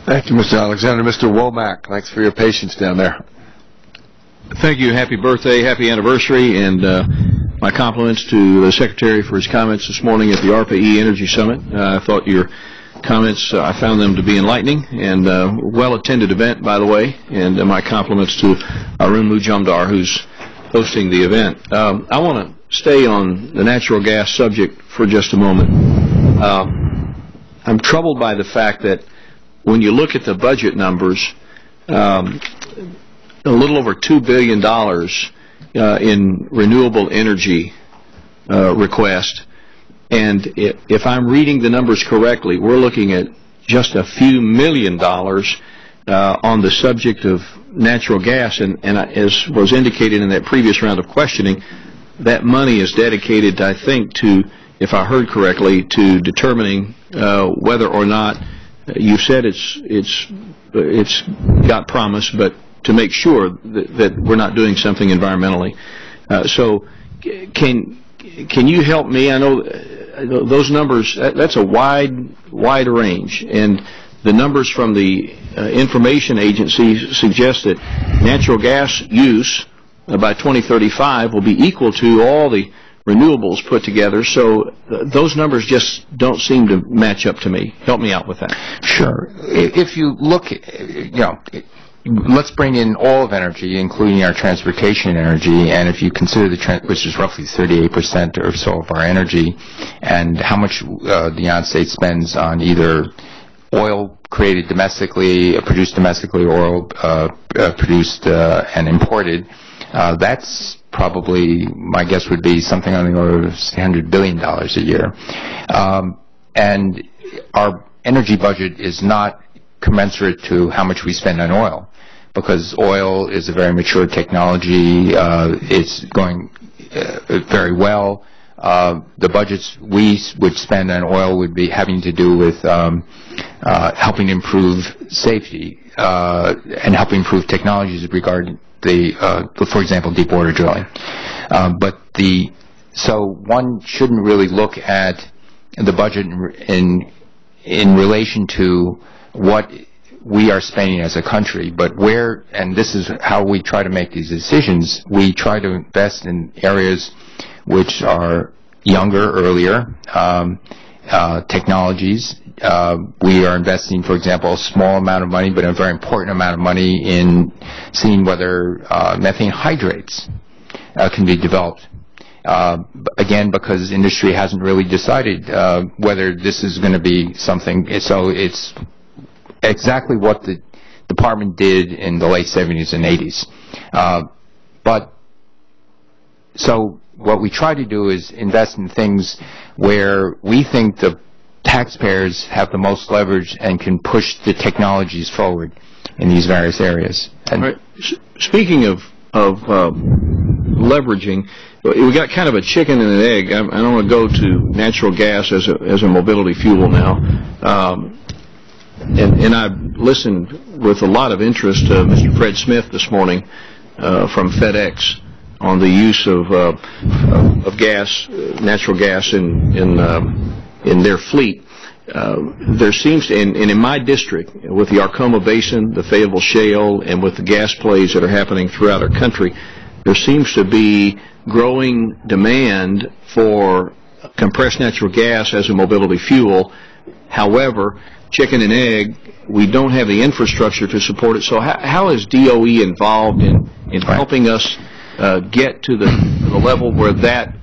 Thank you, Mr. Alexander. Mr. Womack, thanks for your patience down there. Thank you. Happy birthday, happy anniversary, and my compliments to the Secretary for his comments this morning at the ARPA-E Energy Summit. I thought your comments, I found them to be enlightening and well-attended event, by the way, and my compliments to Arun Mujumdar, who's hosting the event. I want to stay on the natural gas subject for just a moment. I'm troubled by the fact that when you look at the budget numbers, a little over $2 billion in renewable energy request, and if I'm reading the numbers correctly, we're looking at just a few $million on the subject of natural gas, and as was indicated in that previous round of questioning, that money is dedicated, I think, to, if I heard correctly, to determining whether or not you said it's got promise, but to make sure that we're not doing something environmentally. So, can you help me? I know those numbers. That's a wide range, and the numbers from the information agency suggest that natural gas use by 2035 will be equal to all the renewables put together, so those numbers just don't seem to match up to me. Help me out with that. Sure. If you look, let's bring in all of energy, including our transportation energy, and if you consider which is roughly 38% or so of our energy, and how much the United States spends on either oil created domestically, produced domestically, oil produced and imported, that's probably, my guess would be something on the order of $100 billion a year. And our energy budget is not commensurate to how much we spend on oil, because oil is a very mature technology. It's going very well. The budgets we would spend on oil would be having to do with helping improve safety and helping improve technologies regarding for example, deep water drilling. So one shouldn't really look at the budget in relation to what we are spending as a country, but and this is how we try to make these decisions, we try to invest in areas which are younger, earlier technologies. We are investing, for example, a small amount of money, but a very important amount of money in seeing whether methane hydrates can be developed. Again, because industry hasn't really decided whether this is going to be something. So it's exactly what the department did in the late 70s and 80s. So what we try to do is invest in things where we think the taxpayers have the most leverage and can push the technologies forward in these various areas. And right. Speaking of leveraging, we got kind of a chicken and an egg. I don't want to go to natural gas as a mobility fuel now. And I listened with a lot of interest to Mr. Fred Smith this morning from FedEx on the use of gas, natural gas in their fleet. There seems to, and in my district, with the Arkoma Basin, the Fayetteville Shale, and with the gas plays that are happening throughout our country, there seems to be growing demand for compressed natural gas as a mobility fuel. However, chicken and egg, we don't have the infrastructure to support it. So how is DOE involved in helping us get to the level where that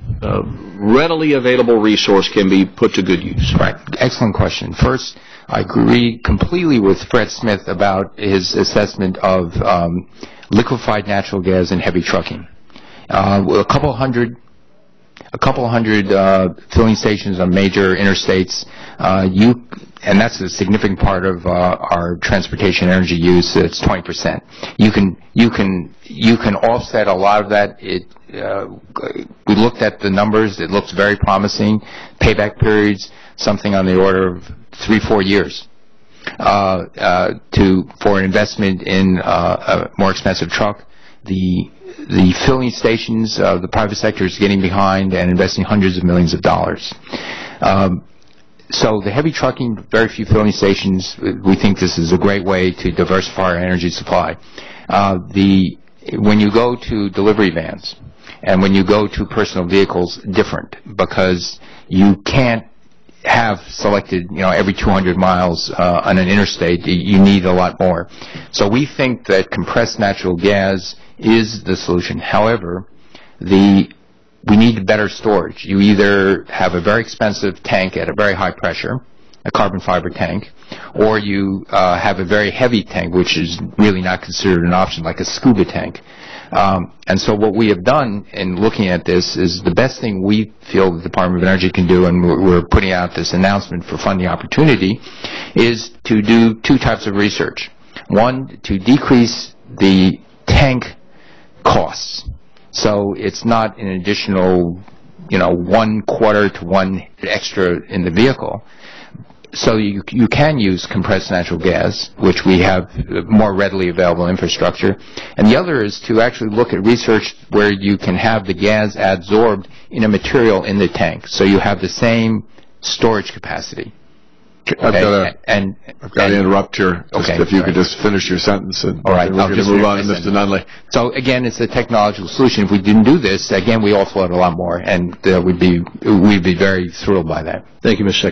readily available resource can be put to good use? Right. Excellent question. First, I agree completely with Fred Smith about his assessment of liquefied natural gas and heavy trucking. A couple hundred filling stations on major interstates. And that's a significant part of our transportation energy use. It's 20%. You can offset a lot of that. We looked at the numbers. It looks very promising. Payback periods, something on the order of 3-4 years for an investment in a more expensive truck. The filling stations, the private sector is getting behind and investing hundreds of millions of dollars. So the heavy trucking, very few filling stations, we think this is a great way to diversify our energy supply. When you go to delivery vans and when you go to personal vehicles, different, because you can't have selected, every 200 miles on an interstate. You need a lot more. So we think that compressed natural gas is the solution. However, we need better storage. You either have a very expensive tank at a very high pressure, a carbon fiber tank, or you have a very heavy tank, which is really not considered an option, like a scuba tank. And so what we have done in looking at this is the best thing we feel the Department of Energy can do, and we're putting out this announcement for funding opportunity, is to do two types of research. One, to decrease the tank costs. So it's not an additional, 1/4 to 1 extra in the vehicle. So you can use compressed natural gas, which we have more readily available infrastructure. And the other is to actually look at research where you can have the gas adsorbed in a material in the tank. So you have the same storage capacity. I've got to interrupt here. If you could just finish your sentence. And all right. We're going to move on to Mr. Nunley. So again, it's a technological solution. If we didn't do this, again, we all float a lot more, and we'd be very thrilled by that. Thank you, Mr. Secretary.